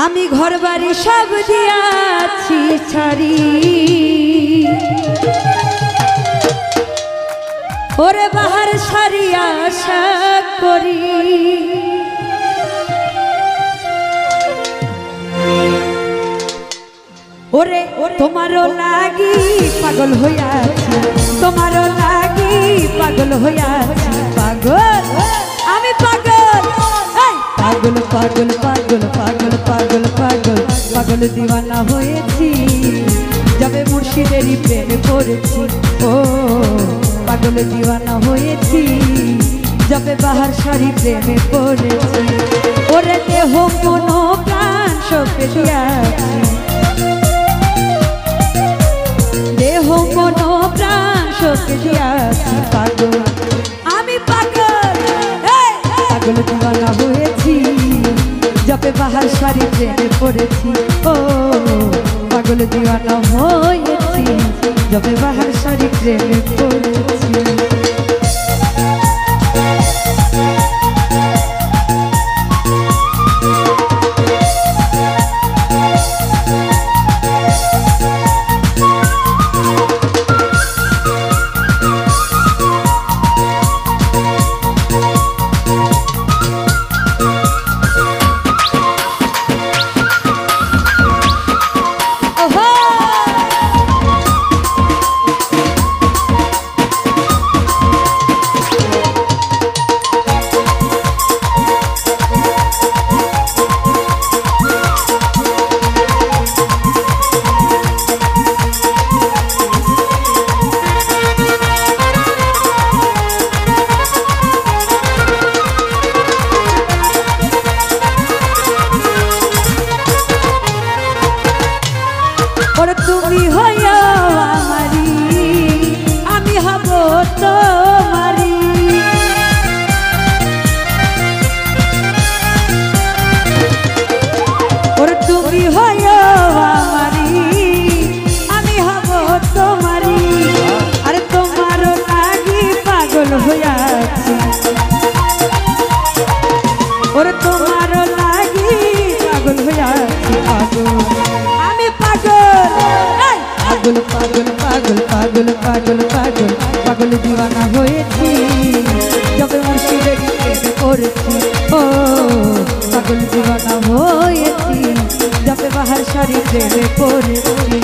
আমি ঘর বাড়ি সব দিয়াছি ছাড়ি, ওরে বাহার সারি আশা করি। ওরে তোমারও লাগি পাগল হইয়াছি, তোমারও লাগি পাগল হইয়াছি। পাগল আমি পাগল, পাগল পাগল পাগল পাগল পাগল পাগল পাগল দিওয়ানা হয়েছি, যাবে মুর্শিদেরই প্রেমে পড়েছি। ও পাগল দিওয়ানা হয়েছি, যাবে বাহার সারি প্রেমে পড়েছি। ওরে দেহ মন প্রাণ সপে দিয়াছি, দেহ মন প্রাণ সপে দিয়াছি। পাগল আমি পাগল, পাগল দিওয়ানা হয়েছি, যাবে বাহার সারি প্রেমে পড়েছি। ও পাগল দিওয়ানা হয়েছি, যাবে বাহার সারি প্রেমে পড়েছি। তুমি হইয়া আমারি, আমি হব তোমারি। ওরে তুমি হইয়া আমারি, আমি হব তোমারি। আরে তোমারও লাগি পাগল হইয়াছি, ওরে তোমারও লাগি পাগল হইয়াছি। পাগল পাগল পাগল পাগল পাগল পাগল পাগল দিওয়ানা হয়েছি, যবে মুর্শিদেরই প্রেমে পড়েছি। ও পাগল দিওয়ানা হয়েছি, যবে বাহার সারি প্রেমে পড়েছি।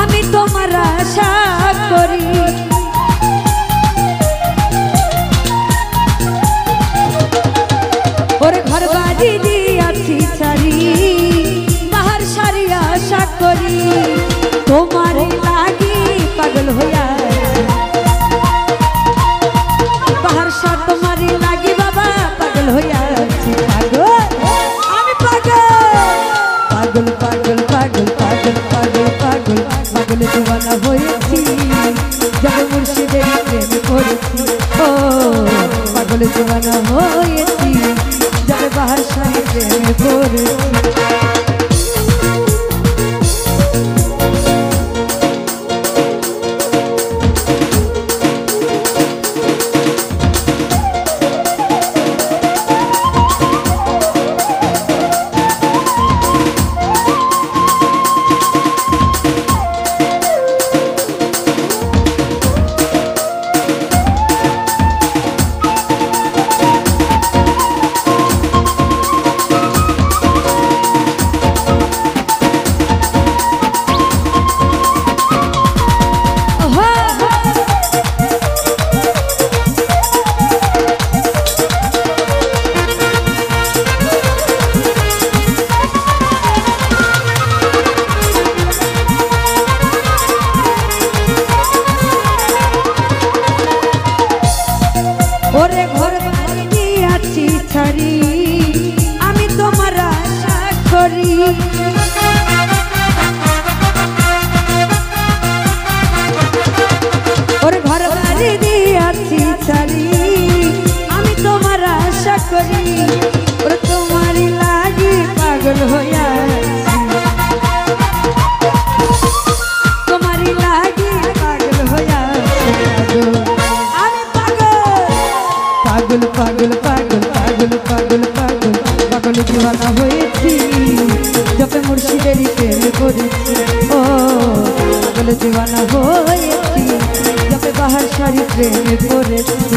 আমি তোমার আশা করি, ওরে ঘর বাড়ি দিয়াছি ছাড়ি, বাহার সারি আশা করি। তোমার লাগি পাগল হইয়া, বাহার সার তোমারই লাগি বাবা পাগল হইয়াছি। পাগল আমি পাগল, পাগল পাগল পাগল পাগল পাগল পাগল দিওয়ানা হয়েছি, যাবে মুর্শিদেরই প্রেমে পড়েছি। ও পাগল দিওয়ানা হয়েছি, যাবে বাহার সারি প্রেমে পড়েছি। পাগল দিওয়ানা হয়েছি যবে বাহার সারি প্রেমে পড়েছি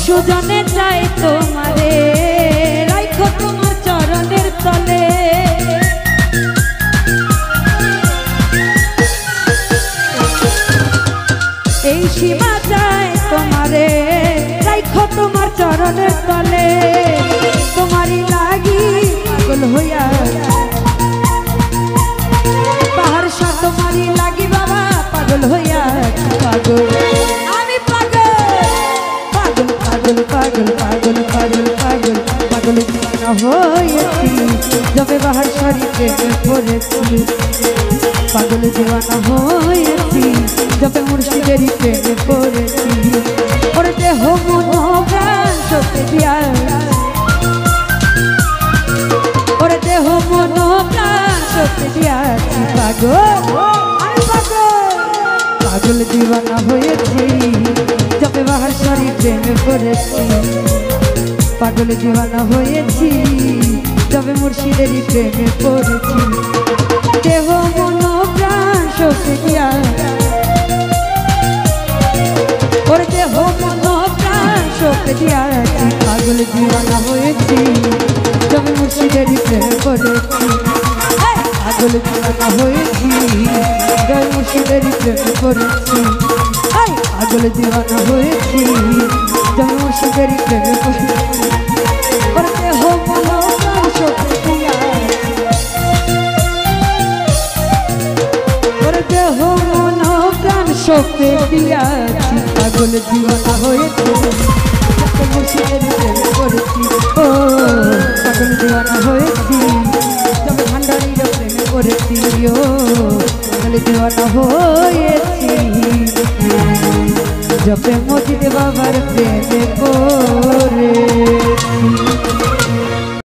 সুজনে চাই তোমারে রাখো তোমার চরণের তলে এই সীমা চাই তোমারে রাখো তোমার চরণের তলে তোমারই লাগি পাগল হইয়া পাহাড় সা তোমারই লাগি বাবা পাগল হইয়া পাগল পাগল পাগল পাগল পাগল পাগল দিওয়ানা হয়েছি যবে বাহার সারি প্রেমে পড়েছি পাগল দিওয়ানা হয়েছি যবে মুর্শিদেরই প্রেমে পড়েছি ওর দেহ মন প্রাণ সত্যি দিয়া ওর দেহ মন প্রাণ সত্যি দিয়াছি পাগল পাগল দিওয়ানা হয়েছি যবে বাহার সারি প্রেমে পড়েছি পাগল দিওয়ানা হয়েছি যবে মুর্শিদেরই প্রেমে পড়েছি দেহ মন প্রাণ সত্যি দিয়া ওর দেহ মন প্রাণ সত্যি দিয়াছি পাগল দিওয়ানা হয়েছি যবে মুর্শিদেরই প্রেমে পড়েছি পাগল দিওয়ানা হয়েছি যবে মুর্শিদেরই প্রেমে পড়েছি পাগল দিওয়ানা হয়েছি যবে মুর্শিদেরই প্রেমে পড়েছি ওর দেহ মন প্রাণ সত্যি দিয়া ওর দেহ মন প্রাণ সত্যি দিয়াছি পাগল দিওয়ানা হয়েছি যবে মুর্শিদেরই প্রেমে পড়েছি ও পাগল দিওয়ানা হয়েছি যবে ভান্ডারীর প্রেমে পড়েছি ও পাগল দিওয়ানা হয়েছি जब मोदी बाबार प्रेमे को